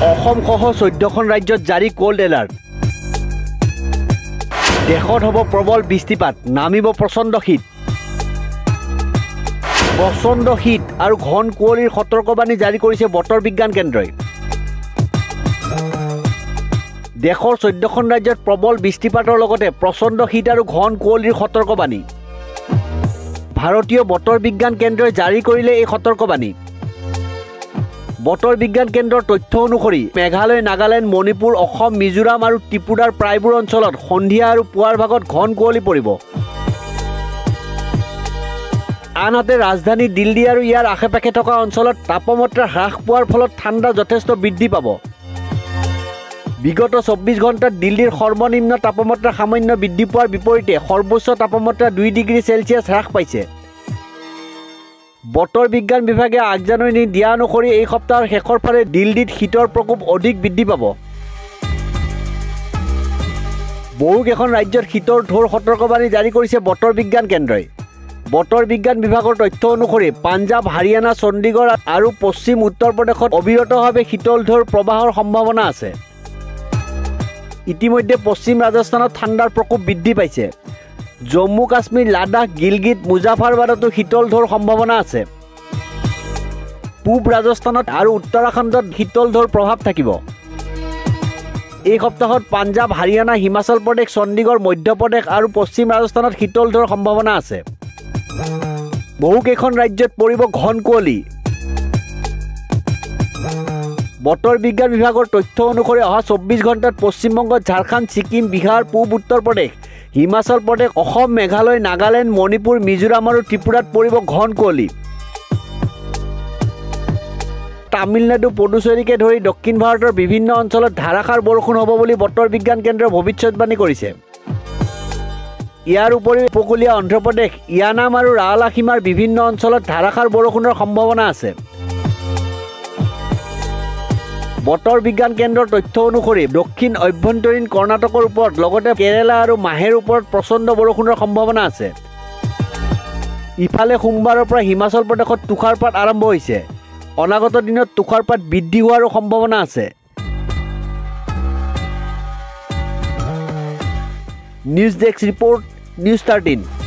অসম সহ 14খন ৰাজ্যত জাৰি কোল্ড এলাৰ্ট দেশত হ'ব প্ৰবল বৃষ্টিপাত নামিব প্ৰচণ্ড শীত আৰু ঘন কুঁৱলীৰ সতৰ্কবাণী জাৰি কৰিছে বতৰ বিজ্ঞান কেন্দ্ৰই দেশৰ 14খন ৰাজ্যত প্ৰবল বৃষ্টিপাতৰ লগতে প্ৰচণ্ড শীত আৰু ঘন কুঁৱলীৰ সতৰ্কবাণী ভাৰতীয় বতৰ বিজ্ঞান কেন্দ্ৰই জাৰি কৰিলে এই সতৰ্কবাণী বতৰ বিজ্ঞান কেন্দ্ৰৰ তথ্য অনুসৰি মেঘালয় নাগালেণ্ড মণিপুৰ অসম মিজোৰাম আৰু ত্ৰিপুৰাৰ প্ৰায়বোৰ অঞ্চলত সন্ধিয়া আৰু পুৱাৰ ভাগত ঘন কুঁৱলী পৰিব আনহাতে ৰাজধানী দিল্লী আৰু ইয়াৰ আশে-পাশে থকা অঞ্চলত তাপমাত্ৰা হ্ৰাস পোৱাৰ ফলত ঠাণ্ডা যথেষ্ট বৃদ্ধি পাব বিগত 24 ঘণ্টাত দিল্লীৰ সৰ্বনিম্ন তাপমাত্ৰা সামান্য বৃদ্ধি পোৱাৰ বিপৰীতে সৰ্বোচ্চ তাপমাত্ৰা 2 ডিগ্ৰী চেলছিয়াছ হ্ৰাস পাইছে বতৰ বিজ্ঞান বিভাগে আগজাননী দিয়া অনুসৰি এই সপ্তাহৰ শেষৰ ফালে দিল্লীত শীতৰ প্ৰকোপ অধিক বৃদ্ধি পাব বহুকেইখন ৰাজ্যত শীতৰ ঢৌৰ সতৰ্কবাণী জাৰি কৰিছে বতৰ বিজ্ঞান কেন্দ্ৰই বতৰ বিজ্ঞান বিভাগৰ তথ্য অনুসৰি পাঞ্জাব হাৰিয়ানা চণ্ডীগড় আৰু পশ্চিম উত্তৰ প্ৰদেশত অবিৰতভাৱে শীতল ঢৌৰ প্ৰৱাহৰ সম্ভাৱনা আছে ইতিমধ্যে পশ্চিম ৰাজস্থানত ঠাণ্ডাৰ প্ৰকোপ বৃদ্ধি পাইছে জম্মু কাশ্মীৰ লাডাখ গিলগিট মুজাফৰবাদতো শীতল ঢৌৰ সম্ভাৱনা আছে পূব ৰাজস্থানত আৰু উত্তৰাখণ্ডত শীতল ঢৌৰ প্ৰভাৱ থাকিব এই সপ্তাহত পাঞ্জাব হাৰিয়ানা হিমাচল প্ৰদেশ চণ্ডীগড় মধ্যপ্ৰদেশ আৰু পশ্চিম ৰাজস্থানত শীতল ঢৌৰ সম্ভাৱনা আছে বহুকেইখন ৰাজ্যত পৰিব ঘন কুঁৱলী বতৰ বিজ্ঞান বিভাগৰ তথ্য অনুসৰি অহা 24 ঘণ্টাত পশ্চিমবংগত ঝাৰখণ্ড ছিকিম বিহাৰ পূব উত্তৰ প্ৰদেশ হিমাচল প্ৰদেশ অসম মেঘালয় নাগালেণ্ড মণিপুৰ মিজোৰাম আৰু ত্ৰিপুৰাত পৰিব ঘন কুঁৱলী তামিলনাডু পুডুচেৰীকে ধৰি দক্ষিণ ভাৰতৰ বিভিন্ন অঞ্চলত ধাৰাসাৰ বৰষুণ হ'ব বুলি বতৰ বিজ্ঞান কেন্দ্ৰই ভৱিষ্যতবাণী কৰিছে ইয়াৰ উপৰিও উপকূলীয় অন্ধ্ৰপ্ৰদেশ ইয়ানাম আৰু ৰালাসীমাৰ বিভিন্ন অঞ্চলত ধাৰাসাৰ বৰষুণৰ সম্ভাৱনা আছে বতৰ বিজ্ঞান কেন্দ্ৰৰ তথ্য অনুসৰি দক্ষিণ অভ্যন্তৰীণ কৰ্ণাটকৰ ওপৰত লগতে কেৰেলা আৰু মাহেৰ ওপৰত প্ৰচণ্ড বৰষুণৰ সম্ভাৱনা আছে ইফালে সোমবাৰৰ পৰা হিমাচল প্ৰদেশত তুষাৰপাত আৰম্ভ হৈছে অনাগত দিনত তুষাৰপাত বৃদ্ধি হোৱাৰো সম্ভাৱনা আছে নিউজ ডেস্ক ৰিপৰ্ট নিউজ 13